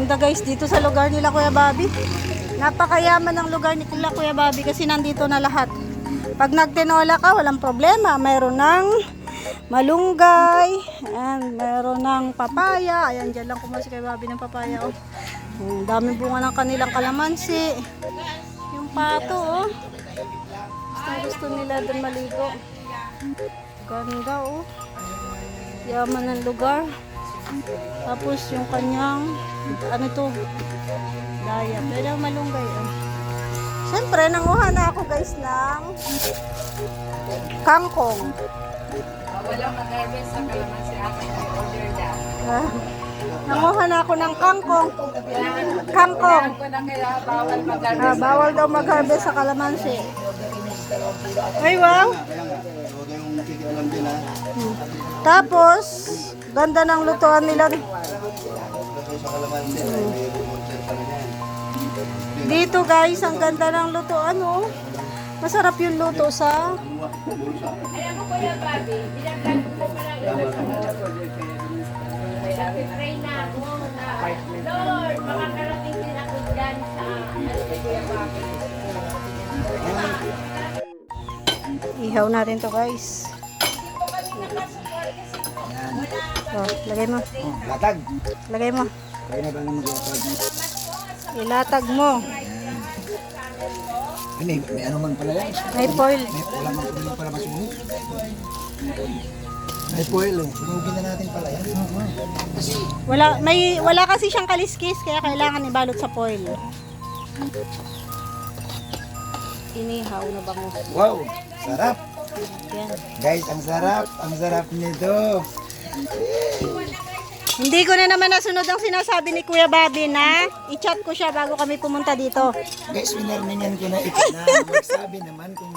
Ganda guys dito sa lugar nila Kuya Bobby. Napakayaman ng lugar ni Kuya Bobby kasi nandito na lahat. Pag nagtinola ka, walang problema. Mayroon ng malunggay, and mayroon ng papaya. Ayan, dyan lang kumuha si Kuya Bobby ng papaya. Oh. Dami bunga ng kanilang kalamansi. Yung pato, oh. Gusto nila doon maligo. Ganda, oh. Yaman ng lugar. Tapos yung kanyang, ano to? Daya. Pero malunggay, oh. Siyempre, nanguha na ako guys ng kangkong. Walang mag-harvest sa kalamansi akin. Order dyan. Nanguha na ako ng kangkong. Kangkong. Ko na kaya bawal mag-harvest. Bawal daw mag-harvest sa kalamansi. Ay, wow. Tapos, ganda ng lutuan nila. Dito guys, ang ganda ng lutuan, oh. Masarap yung luto sa Alam mo Kuya Bobby, binaglag ko pa lang pray na ako na Lord, makakarating din ako dyan sa Kuya Bobby. ihaw natin to guys. Oh, lagay mo. Latag. Lagay mo. Kaya na ba naman latag? Ilatag mo. May ano man pala yan. May foil. May ulam man pala masunog. May foil eh. Sunugin na natin pala yan. Wala kasi siyang kaliskis kaya kailangan ibalot sa foil. Inihaw na bangus. Wow! Sarap! Yan. Guys, ang sarap! Ang sarap nito! Hindi ko na naman nasunod ang sinasabi ni Kuya Bobby na i-chat ko siya bago kami pumunta dito. Guys, winarningan ko na ito na magsabi naman kung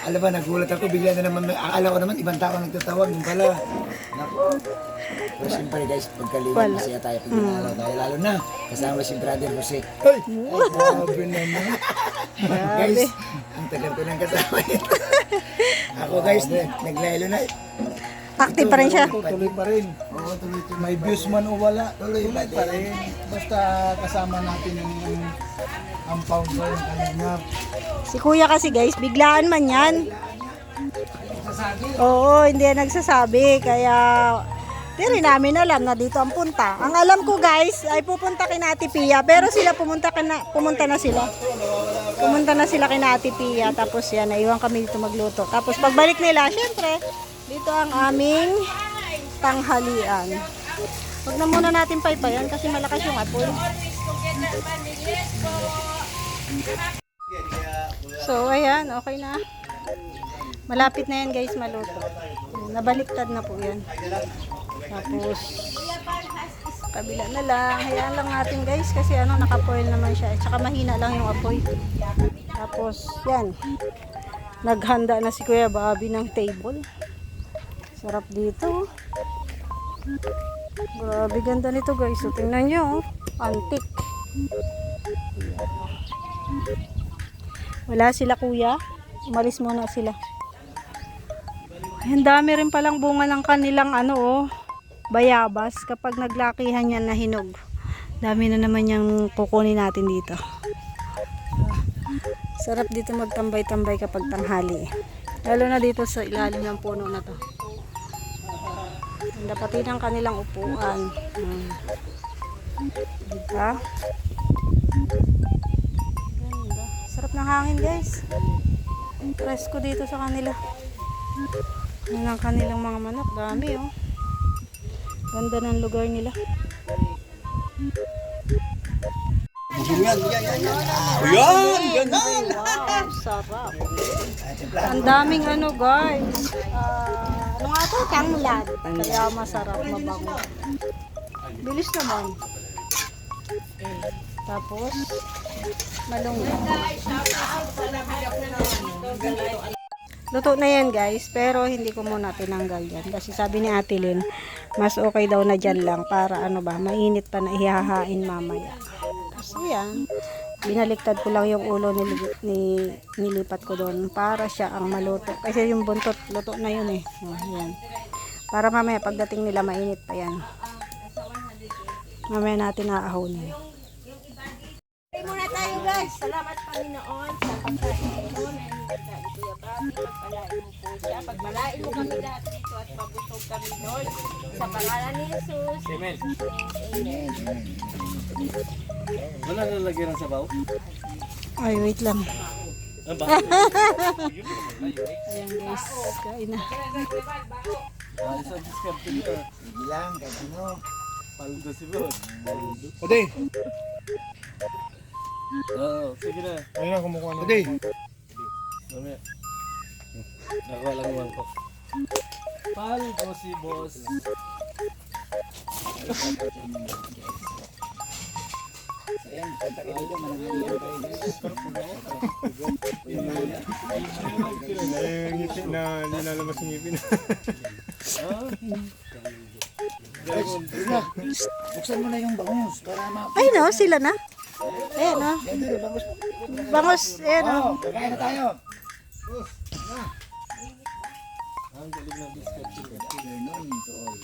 alam ba, nagulat ako, bigla na naman, akala ko naman, ibang tao nagtatawag, yung pala. Naku. Pero siyempre guys, pagkaliwan masaya tayo, pag-inalaw tayo, lalo na, kasama si Brother Jose. Ay! Grabe naman. Guys, ang tagal ko nang kasama ito. Ako guys, naglaylo na. Active pa rin siya. Tuloy pa rin. Oo, tuloy-tuloy. May views man o wala, Tuloy tuloy pa rin. Basta kasama natin yung ang founder ng Kalingap. Si Kuya kasi guys, biglaan man yan. Oo, hindi yan nagsasabi. Kaya, di rin namin alam na dito ang punta. Ang alam ko guys, ay pupunta kina Ate Pia. Pero sila pumunta na sila. Pumunta na sila kina Ate Pia. Tapos yan, naiwan kami dito magluto. Tapos pagbalik nila, syempre, dito ang aming tanghalian. Huwag na muna natin paypayan kasi malakas yung apoy. So, ayan, okay na. Malapit na yan guys, maluto. Nabaliktad na po yan. Tapos, kabila na lang. Hayaan lang natin guys kasi ano, nakapoil naman siya. At saka mahina lang yung apoy. Tapos, yan. Naghanda na si Kuya Bobby ng table. Sarap dito. Grabe ganda nito guys. So, tingnan nyo. Antique. Wala sila kuya. Umalis muna sila. Ang dami rin palang bunga ng kanilang bayabas. Kapag naglakihan yan na hinog. Dami na naman yung kukunin natin dito. Sarap dito magtambay-tambay kapag tanghali. Lalo na dito sa ilalim ng puno na to. Ganda pati ng kanilang upuan. Diba? Ganda. Sarap ng hangin guys. Presko dito sa kanila. Yan ang kanilang mga manok. Dami oh. Ganda ng lugar nila. Yan! Ganon! Wow, sarap. Ang daming guys. Ano nga ito? Tanglad. Kaya masarap, mabango. Bilis naman. Tapos, malunggay. Luto na yan guys, pero hindi ko muna tinanggal yan. Kasi sabi ni Ate Lynn, mas okay daw na dyan lang para mainit pa na ihahain mamaya. So yan, binaliktad ko lang yung ulo nilipat ko doon para siya ang maluto. Kasi yung buntot, luto na yun eh. Yan. Para mamaya pagdating nila mainit pa yan. Mamaya natin aahonin. Pray muna tayo guys. Salamat Panginoon sa pagkain ito na inigda ni Kuya Bobby. Pagpalain mo po siya. Pagpalain mo kami lahat dito at mabusog kami Lord. Sa pangalan ni Jesus. Amen. Amen. Wala na lagyan ng sabaw? Ay, wait lang. Ano ba? Ayan guys, kain na. Isang discount dito. Sige lang, kahit ano. Paldo si Bro. Ode, Oo, sige na. ayun na kumukuha na. Ode, Mamaya. Nakuha lang naman ko. Paldo si boss. Ayan, kanta kayo dito, mananghalian kayo guys. ngipin na, hindi na labas yung ngipin. Guys, Bruna, buksan mo na yung bangus para Ay no, sila na. Eh no. Yan doon, bangus. Bangos, eh no. Oh, kakain na tayo. Ang galing ng discount dito. Afternoon to all.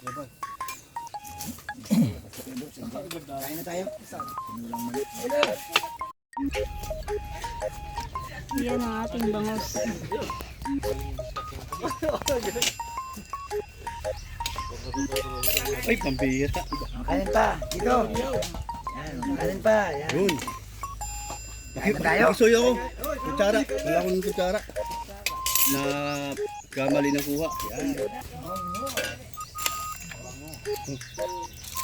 Diba? Kain na tayo. Sinulang mali. Yan ang ating bangos. Ay, pambihira. Kanin pa, dito. Yan, kanin pa. Yan. Yun. Kain na tayo. Nakisuyo ako. Kutsara. Wala akong kutsara. Na kamali na kuha. Yan.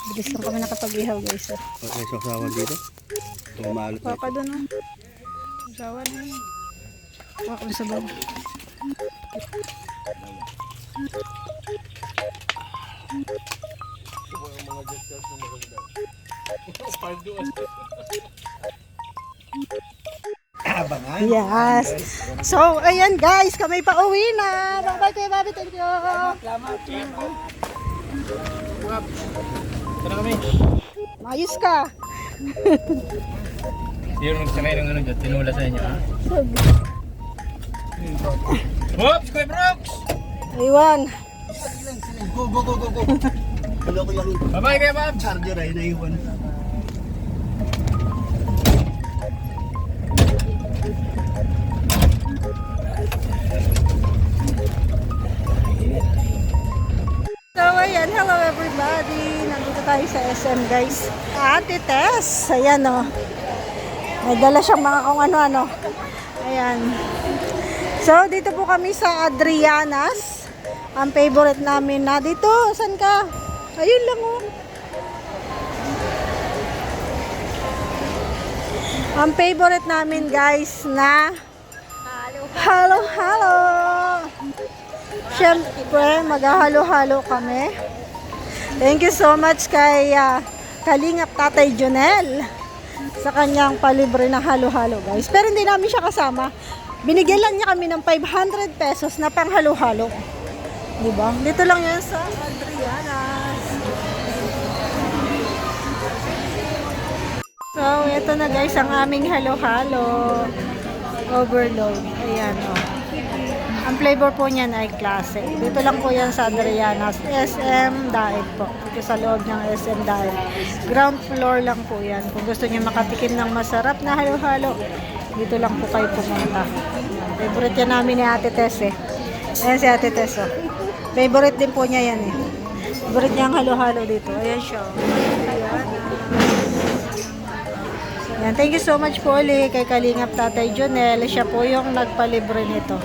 Bilis lang kami nakapag-ihaw guys. Okay, sasawan dito. Tumalot na. Papa doon oh. Sawa na yun. Kuha ko sa bag. Abangan. Yes. So, ayan guys, kami pa uwi na. Bye-bye Kuya Bobby, thank you. Tara kami. Mayos ka. Sino nagsakay ng ano dyan? Tinula sa inyo, ha? Whoops! Kuya Brooks! Aywan. Go, go, go, go, go. Hello, Kuya Lul. Bye-bye, Kuya Bob! Charger ay naiwan. So, ayan. Hello everybody. Nandito tayo sa SM guys. Ate Tess. Ayan o. May dala siyang mga kung ano-ano. Ayan. So, dito po kami sa Adriana's. Ang favorite namin na dito. Saan ka? Ayun lang o. Ang favorite namin guys na halo halo. Siyempre, maghahalo-halo kami. Thank you so much kay Kalingap Tatay Jonel sa kanyang palibre na halo-halo guys. Pero hindi namin siya kasama. Binigyan lang niya kami ng 500 pesos na pang halo-halo. Diba? Dito lang yan sa Adriana's. So, ito na guys ang aming halo-halo. Overload. Ayan o. Ang flavor po niyan ay classic. Dito lang po yan sa Adriana's. SM Daet po. Dito sa loob ng SM Daet. Ground floor lang po yan. Kung gusto niyo makatikim ng masarap na halo-halo, dito lang po kayo pumunta. Favorite yan namin ni Ate Tess eh. Ayan si Ate Tess oh. Favorite din po niya yan eh. Favorite niya ang halo-halo dito. Ayan siya. Ayan. Ayan. Thank you so much po ulit kay Kalingap Tatay Jonel. Siya po yung nagpalibre nito.